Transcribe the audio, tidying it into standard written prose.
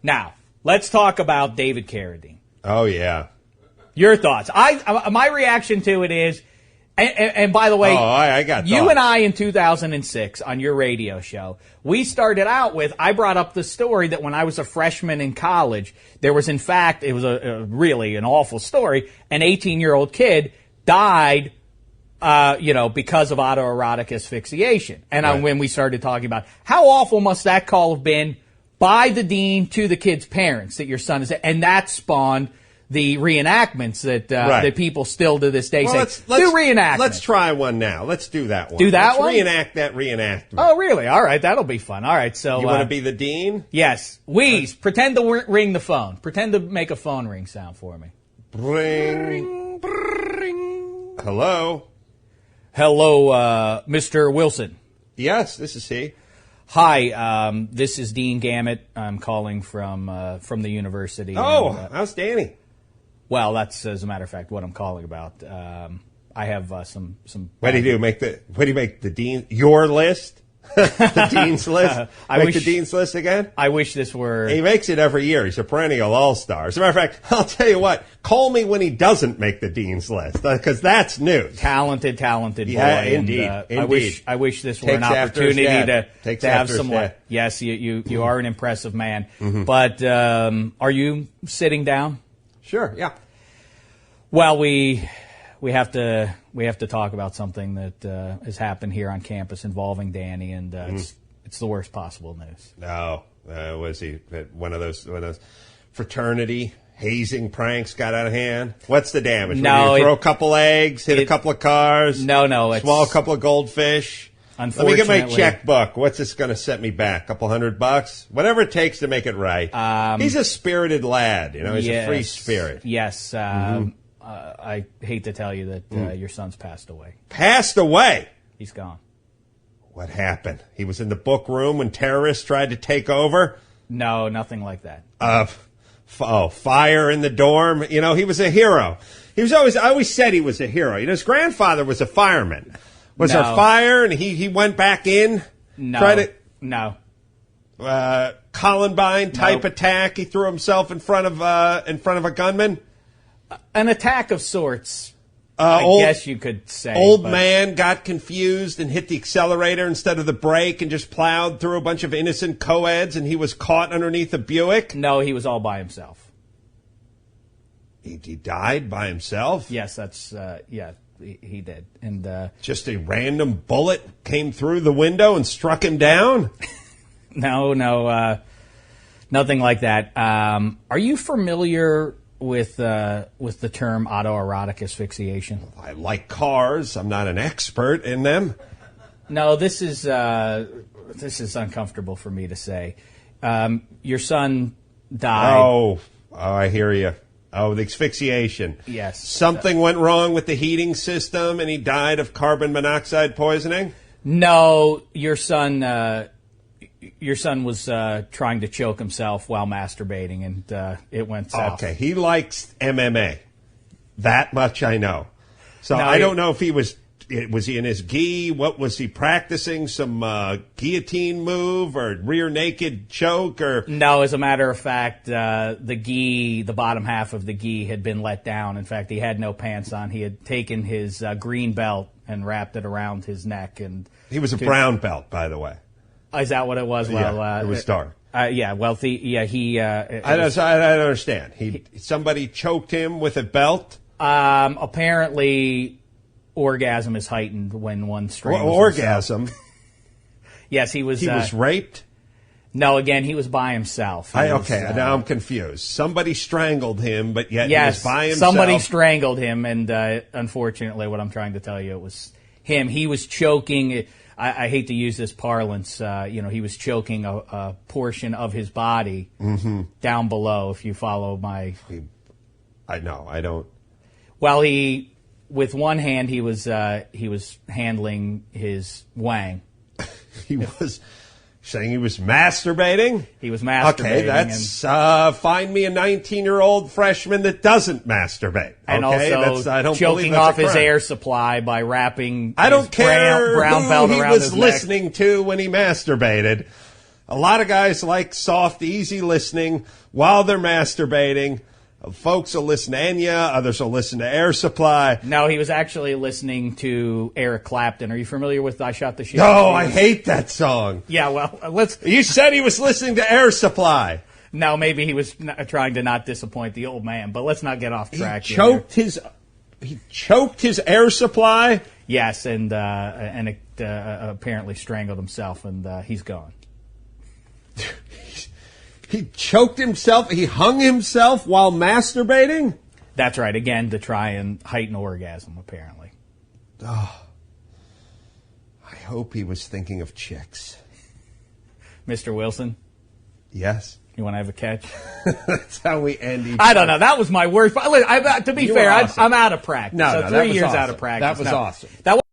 Now, let's talk about David Carradine. Oh, yeah. Your thoughts. My reaction to it is, and by the way, I got you thoughts. and I in 2006 on your radio show, we started out with, I brought up the story that when I was a freshman in college, there was, in fact, it was a really an awful story, an 18-year-old kid died because of autoerotic asphyxiation. And Right. when we started talking about how awful must that call have been by the dean to the kid's parents that your son is, and that spawned the reenactments that that people still to this day say, let's do reenactments. Let's try one now. Let's do that one. Do that let's one? Reenact that reenactment. Oh, really? All right, that'll be fun. All right, so You want to be the dean? Yes. Wheeze, pretend to ring the phone. Pretend to make a phone ring sound for me. Ring. Hello? Hello, Mr. Wilson. Yes, this is he. Hi, this is Dean Gamet. I'm calling from the university. Oh, And, how's Danny? well, that's, as a matter of fact, what I'm calling about. I have some. What do you do? What do you make the dean? Your list? The dean's list? Make the dean's list again? I wish this were. He makes it every year. He's a perennial all-star. As a matter of fact, I'll tell you what. Call me when he doesn't make the dean's list, because that's news. Talented boy. Yeah, And, indeed. I wish this were Takes an after his opportunity dad. to Takes have after his some. dad. Yes, you are an impressive man. But are you sitting down? Sure, yeah. Well, we have to talk about something that has happened here on campus involving Danny, and it's the worst possible news. No, was he one of those fraternity hazing pranks got out of hand? What's the damage? No, Throw a couple eggs, hit a couple of cars. No, it's swallow a couple of goldfish. Let me get my checkbook. What's this going to set me back? $200? Whatever it takes to make it right. He's a spirited lad. He's a free spirit. Yes. I hate to tell you that your son's passed away. Passed away? He's gone. What happened? He was in the book room when terrorists tried to take over? No, nothing like that. Fire in the dorm. He was a hero. I always said he was a hero. His grandfather was a fireman. Was there fire and he went back in? No. Columbine type attack. He threw himself in front of a gunman. An attack of sorts. I guess you could say. Man got confused and hit the accelerator instead of the brake and just plowed through a bunch of innocent co-eds, and he was caught underneath a Buick. No, he was all by himself. He died by himself? Yes, that's he did. And just a random bullet came through the window and struck him down? No, nothing like that. Are you familiar with the term autoerotic asphyxiation? I like cars. I'm not an expert in them. No, this is uncomfortable for me to say. Your son died. Oh, I hear you. Oh, the asphyxiation. Yes. Something went wrong with the heating system, and he died of carbon monoxide poisoning? No, your son was trying to choke himself while masturbating, and it went south. Okay, he likes MMA. That much I know. So No, I don't know if he was he in his gi? What was he practicing? Some guillotine move or rear naked choke? Or no, as a matter of fact, the bottom half of the gi had been let down. In fact, he had no pants on. He had taken his green belt and wrapped it around his neck. And he was a brown belt, by the way. Is that what it was? Well, it was dark. Yeah, well, he. I don't understand. Somebody choked him with a belt. Apparently, orgasm is heightened when one strangles orgasm. Yes, he was. He was raped. No, again, he was by himself. Now I'm confused. Somebody strangled him, but yet he was by himself. Somebody strangled him, and unfortunately, what I'm trying to tell you, it was him. He was choking. I hate to use this parlance. He was choking a portion of his body down below. If you follow my, I know. I don't. Well, with one hand he was handling his wang. He was saying he was masturbating? He was masturbating. Okay, that's find me a 19-year-old freshman that doesn't masturbate. And okay? also I don't choking off his air supply by wrapping I don't care brown who belt he around was his listening to when he masturbated. A lot of guys like soft, easy listening while they're masturbating. Folks will listen to Enya, others will listen to Air Supply. No, he was actually listening to Eric Clapton. Are you familiar with I Shot the Sheriff? No, I hate that song. Yeah, well, let's... You said he was listening to Air Supply. No, maybe he was trying to not disappoint the old man, but let's not get off track. He choked his Air Supply? Yes, and apparently strangled himself, and he's gone. He choked himself? He hung himself while masturbating? That's right. Again, to try and heighten orgasm, apparently. Oh, I hope he was thinking of chicks. Mr. Wilson? Yes? You want to have a catch? That's how we end each I don't know. That was my worst. To be fair, awesome. I'm out of practice. No, so no, 3 years awesome. out of practice. That was awesome. That was